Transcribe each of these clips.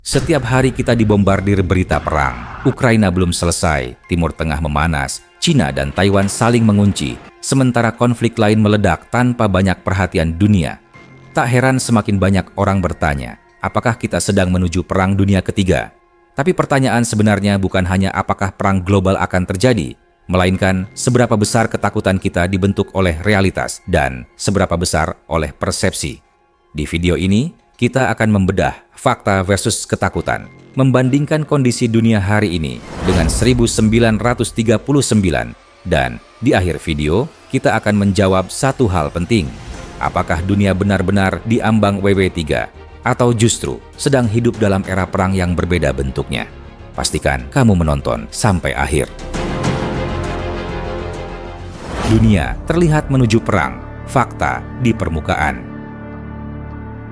Setiap hari kita dibombardir berita perang. Ukraina belum selesai, Timur Tengah memanas, Cina dan Taiwan saling mengunci, sementara konflik lain meledak tanpa banyak perhatian dunia. Tak heran semakin banyak orang bertanya, apakah kita sedang menuju perang dunia ketiga? Tapi pertanyaan sebenarnya bukan hanya apakah perang global akan terjadi, melainkan seberapa besar ketakutan kita dibentuk oleh realitas dan seberapa besar oleh persepsi. Di video ini, kita akan membedah fakta versus ketakutan, membandingkan kondisi dunia hari ini dengan 1939, dan di akhir video, kita akan menjawab satu hal penting. Apakah dunia benar-benar diambang WW3, atau justru sedang hidup dalam era perang yang berbeda bentuknya? Pastikan kamu menonton sampai akhir. Dunia terlihat menuju perang, fakta di permukaan.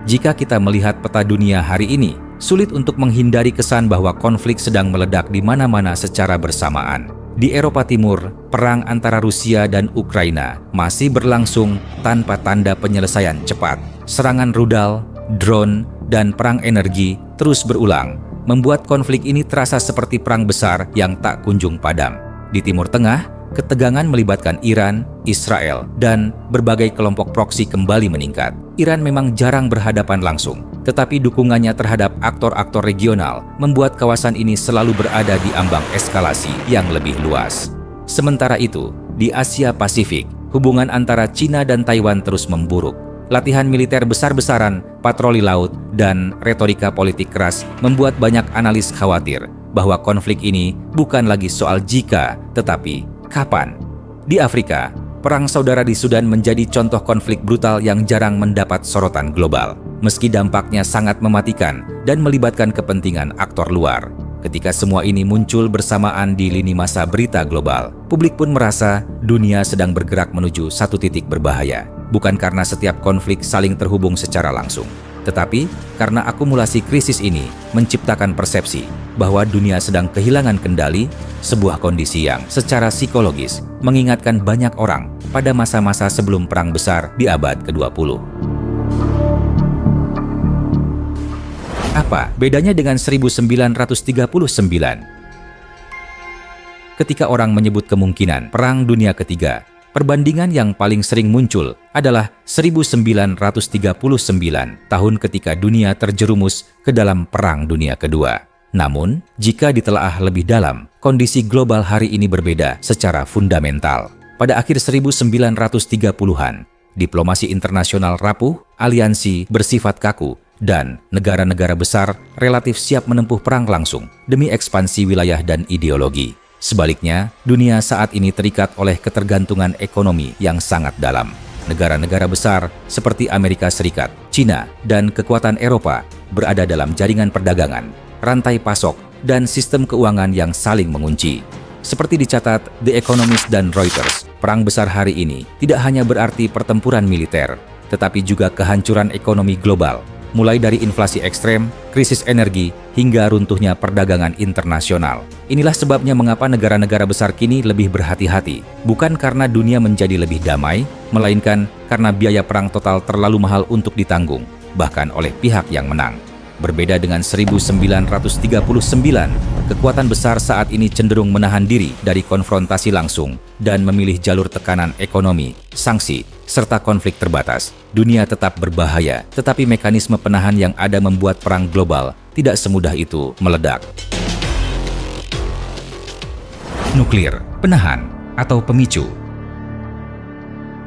Jika kita melihat peta dunia hari ini, sulit untuk menghindari kesan bahwa konflik sedang meledak di mana-mana secara bersamaan. Di Eropa Timur, perang antara Rusia dan Ukraina masih berlangsung tanpa tanda penyelesaian cepat. Serangan rudal, drone, dan perang energi terus berulang, membuat konflik ini terasa seperti perang besar yang tak kunjung padam. Di Timur Tengah, ketegangan melibatkan Iran, Israel, dan berbagai kelompok proksi kembali meningkat. Iran memang jarang berhadapan langsung, tetapi dukungannya terhadap aktor-aktor regional membuat kawasan ini selalu berada di ambang eskalasi yang lebih luas. Sementara itu, di Asia Pasifik, hubungan antara Cina dan Taiwan terus memburuk. Latihan militer besar-besaran, patroli laut, dan retorika politik keras membuat banyak analis khawatir bahwa konflik ini bukan lagi soal jika, tetapi kapan. Di Afrika, perang saudara di Sudan menjadi contoh konflik brutal yang jarang mendapat sorotan global, meski dampaknya sangat mematikan dan melibatkan kepentingan aktor luar. Ketika semua ini muncul bersamaan di lini masa berita global, publik pun merasa dunia sedang bergerak menuju satu titik berbahaya, bukan karena setiap konflik saling terhubung secara langsung, tetapi karena akumulasi krisis ini menciptakan persepsi bahwa dunia sedang kehilangan kendali, sebuah kondisi yang secara psikologis mengingatkan banyak orang pada masa-masa sebelum perang besar di abad ke-20. Apa bedanya dengan 1939? Ketika orang menyebut kemungkinan perang dunia ketiga, perbandingan yang paling sering muncul adalah 1939, tahun ketika dunia terjerumus ke dalam Perang Dunia Kedua. Namun, jika ditelaah lebih dalam, kondisi global hari ini berbeda secara fundamental. Pada akhir 1930-an, diplomasi internasional rapuh, aliansi bersifat kaku, dan negara-negara besar relatif siap menempuh perang langsung demi ekspansi wilayah dan ideologi. Sebaliknya, dunia saat ini terikat oleh ketergantungan ekonomi yang sangat dalam. Negara-negara besar seperti Amerika Serikat, Cina, dan kekuatan Eropa berada dalam jaringan perdagangan, rantai pasok, dan sistem keuangan yang saling mengunci. Seperti dicatat The Economist dan Reuters, perang besar hari ini tidak hanya berarti pertempuran militer, tetapi juga kehancuran ekonomi global, mulai dari inflasi ekstrem, krisis energi, hingga runtuhnya perdagangan internasional. Inilah sebabnya mengapa negara-negara besar kini lebih berhati-hati, bukan karena dunia menjadi lebih damai, melainkan karena biaya perang total terlalu mahal untuk ditanggung, bahkan oleh pihak yang menang. Berbeda dengan 1939, kekuatan besar saat ini cenderung menahan diri dari konfrontasi langsung dan memilih jalur tekanan ekonomi, sanksi, serta konflik terbatas. Dunia tetap berbahaya, tetapi mekanisme penahan yang ada membuat perang global tidak semudah itu meledak. Nuklir, penahan, atau pemicu.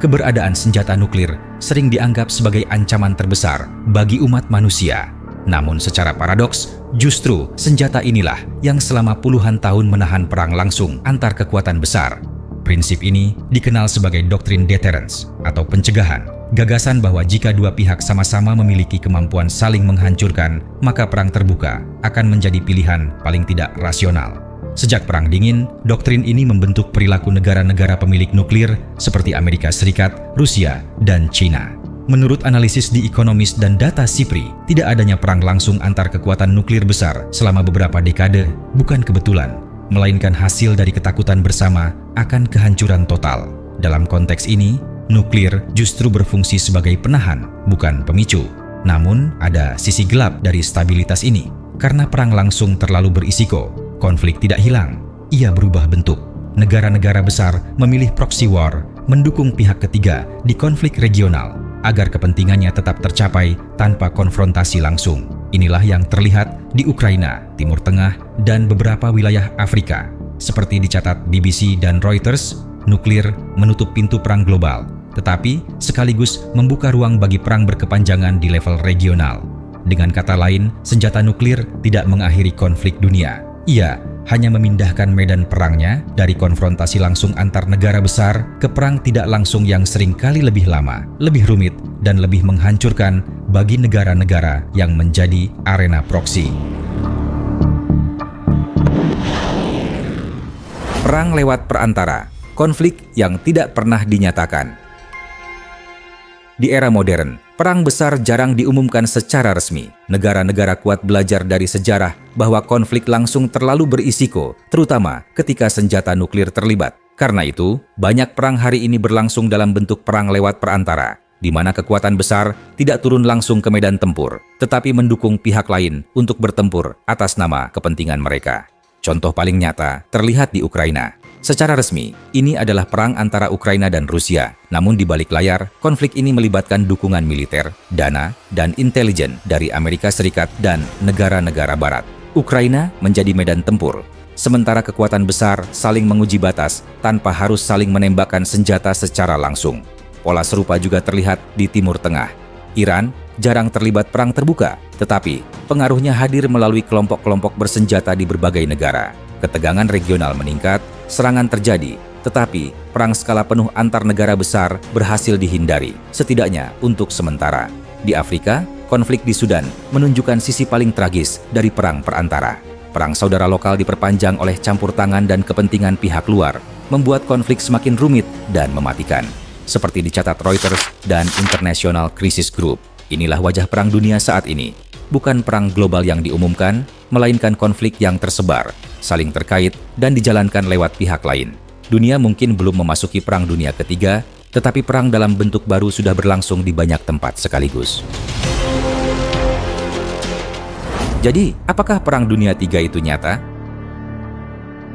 Keberadaan senjata nuklir sering dianggap sebagai ancaman terbesar bagi umat manusia. Namun secara paradoks, justru senjata inilah yang selama puluhan tahun menahan perang langsung antar kekuatan besar. Prinsip ini dikenal sebagai doktrin deterrence atau pencegahan, gagasan bahwa jika dua pihak sama-sama memiliki kemampuan saling menghancurkan, maka perang terbuka akan menjadi pilihan paling tidak rasional. Sejak Perang Dingin, doktrin ini membentuk perilaku negara-negara pemilik nuklir seperti Amerika Serikat, Rusia, dan China. Menurut analisis di Economist dan data SIPRI, tidak adanya perang langsung antar kekuatan nuklir besar selama beberapa dekade bukan kebetulan, melainkan hasil dari ketakutan bersama akan kehancuran total. Dalam konteks ini, nuklir justru berfungsi sebagai penahan, bukan pemicu. Namun, ada sisi gelap dari stabilitas ini. Karena perang langsung terlalu berisiko, konflik tidak hilang, ia berubah bentuk. Negara-negara besar memilih proxy war, mendukung pihak ketiga di konflik regional agar kepentingannya tetap tercapai tanpa konfrontasi langsung. Inilah yang terlihat di Ukraina, Timur Tengah, dan beberapa wilayah Afrika. Seperti dicatat BBC dan Reuters, nuklir menutup pintu perang global, tetapi sekaligus membuka ruang bagi perang berkepanjangan di level regional. Dengan kata lain, senjata nuklir tidak mengakhiri konflik dunia. Ia hanya memindahkan medan perangnya dari konfrontasi langsung antar negara besar ke perang tidak langsung yang seringkali lebih lama, lebih rumit, dan lebih menghancurkan bagi negara-negara yang menjadi arena proksi. Perang lewat perantara, konflik yang tidak pernah dinyatakan. Di era modern, perang besar jarang diumumkan secara resmi. Negara-negara kuat belajar dari sejarah bahwa konflik langsung terlalu berisiko, terutama ketika senjata nuklir terlibat. Karena itu, banyak perang hari ini berlangsung dalam bentuk perang lewat perantara, di mana kekuatan besar tidak turun langsung ke medan tempur, tetapi mendukung pihak lain untuk bertempur atas nama kepentingan mereka. Contoh paling nyata terlihat di Ukraina. Secara resmi, ini adalah perang antara Ukraina dan Rusia. Namun di balik layar, konflik ini melibatkan dukungan militer, dana, dan intelijen dari Amerika Serikat dan negara-negara Barat. Ukraina menjadi medan tempur, sementara kekuatan besar saling menguji batas tanpa harus saling menembakkan senjata secara langsung. Pola serupa juga terlihat di Timur Tengah. Iran jarang terlibat perang terbuka, tetapi pengaruhnya hadir melalui kelompok-kelompok bersenjata di berbagai negara. Ketegangan regional meningkat, serangan terjadi, tetapi perang skala penuh antar negara besar berhasil dihindari, setidaknya untuk sementara. Di Afrika, konflik di Sudan menunjukkan sisi paling tragis dari perang perantara. Perang saudara lokal diperpanjang oleh campur tangan dan kepentingan pihak luar, membuat konflik semakin rumit dan mematikan. Seperti dicatat Reuters dan International Crisis Group, inilah wajah perang dunia saat ini. Bukan perang global yang diumumkan, melainkan konflik yang tersebar, saling terkait, dan dijalankan lewat pihak lain. Dunia mungkin belum memasuki perang dunia ketiga, tetapi perang dalam bentuk baru sudah berlangsung di banyak tempat sekaligus. Jadi, apakah perang dunia tiga itu nyata?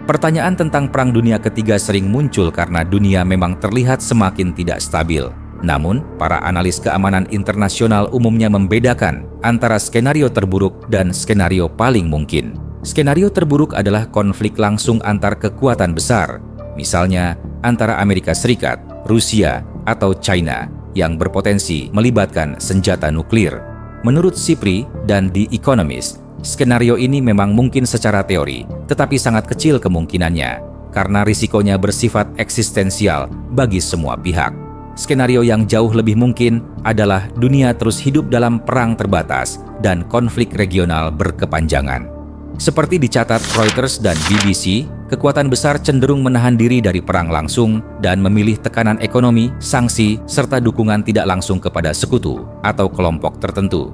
Pertanyaan tentang perang dunia ketiga sering muncul karena dunia memang terlihat semakin tidak stabil. Namun, para analis keamanan internasional umumnya membedakan antara skenario terburuk dan skenario paling mungkin. Skenario terburuk adalah konflik langsung antar kekuatan besar, misalnya antara Amerika Serikat, Rusia, atau China, yang berpotensi melibatkan senjata nuklir. Menurut SIPRI dan The Economist, skenario ini memang mungkin secara teori, tetapi sangat kecil kemungkinannya, karena risikonya bersifat eksistensial bagi semua pihak. Skenario yang jauh lebih mungkin adalah dunia terus hidup dalam perang terbatas dan konflik regional berkepanjangan. Seperti dicatat Reuters dan BBC, kekuatan besar cenderung menahan diri dari perang langsung dan memilih tekanan ekonomi, sanksi, serta dukungan tidak langsung kepada sekutu atau kelompok tertentu.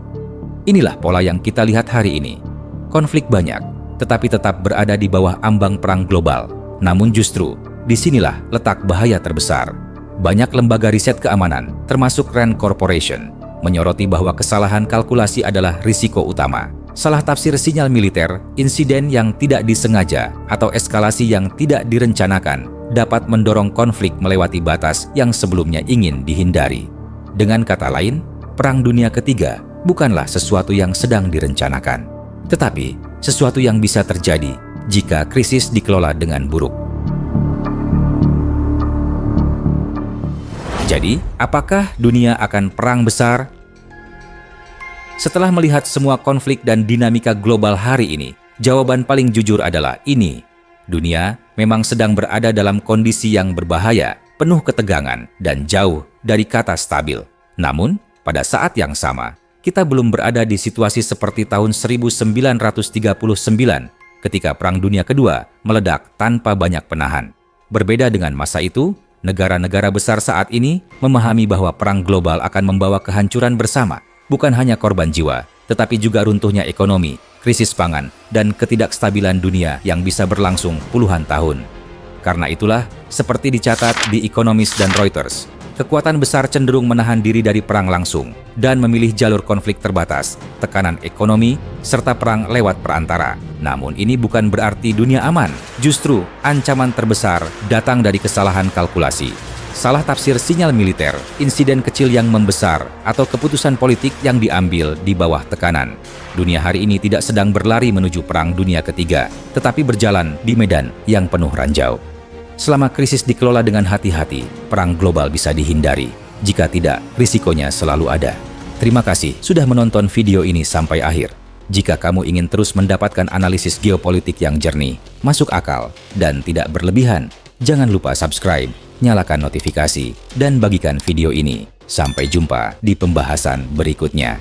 Inilah pola yang kita lihat hari ini. Konflik banyak, tetapi tetap berada di bawah ambang perang global. Namun justru, disinilah letak bahaya terbesar. Banyak lembaga riset keamanan, termasuk Rand Corporation, menyoroti bahwa kesalahan kalkulasi adalah risiko utama. Salah tafsir sinyal militer, insiden yang tidak disengaja, atau eskalasi yang tidak direncanakan dapat mendorong konflik melewati batas yang sebelumnya ingin dihindari. Dengan kata lain, Perang Dunia Ketiga bukanlah sesuatu yang sedang direncanakan, tetapi sesuatu yang bisa terjadi jika krisis dikelola dengan buruk. Jadi, apakah dunia akan perang besar? Setelah melihat semua konflik dan dinamika global hari ini, jawaban paling jujur adalah ini. Dunia memang sedang berada dalam kondisi yang berbahaya, penuh ketegangan, dan jauh dari kata stabil. Namun, pada saat yang sama, kita belum berada di situasi seperti tahun 1939 ketika Perang Dunia Kedua meledak tanpa banyak penahan. Berbeda dengan masa itu, negara-negara besar saat ini memahami bahwa perang global akan membawa kehancuran bersama, bukan hanya korban jiwa, tetapi juga runtuhnya ekonomi, krisis pangan, dan ketidakstabilan dunia yang bisa berlangsung puluhan tahun. Karena itulah, seperti dicatat di Economist dan Reuters, Kekuatan besar cenderung menahan diri dari perang langsung dan memilih jalur konflik terbatas, tekanan ekonomi, serta perang lewat perantara. Namun ini bukan berarti dunia aman. Justru, ancaman terbesar datang dari kesalahan kalkulasi. Salah tafsir sinyal militer, insiden kecil yang membesar, atau keputusan politik yang diambil di bawah tekanan. Dunia hari ini tidak sedang berlari menuju perang dunia ketiga, tetapi berjalan di medan yang penuh ranjau. Selama krisis dikelola dengan hati-hati, perang global bisa dihindari. Jika tidak, risikonya selalu ada. Terima kasih sudah menonton video ini sampai akhir. Jika kamu ingin terus mendapatkan analisis geopolitik yang jernih, masuk akal, dan tidak berlebihan, jangan lupa subscribe, nyalakan notifikasi, dan bagikan video ini. Sampai jumpa di pembahasan berikutnya.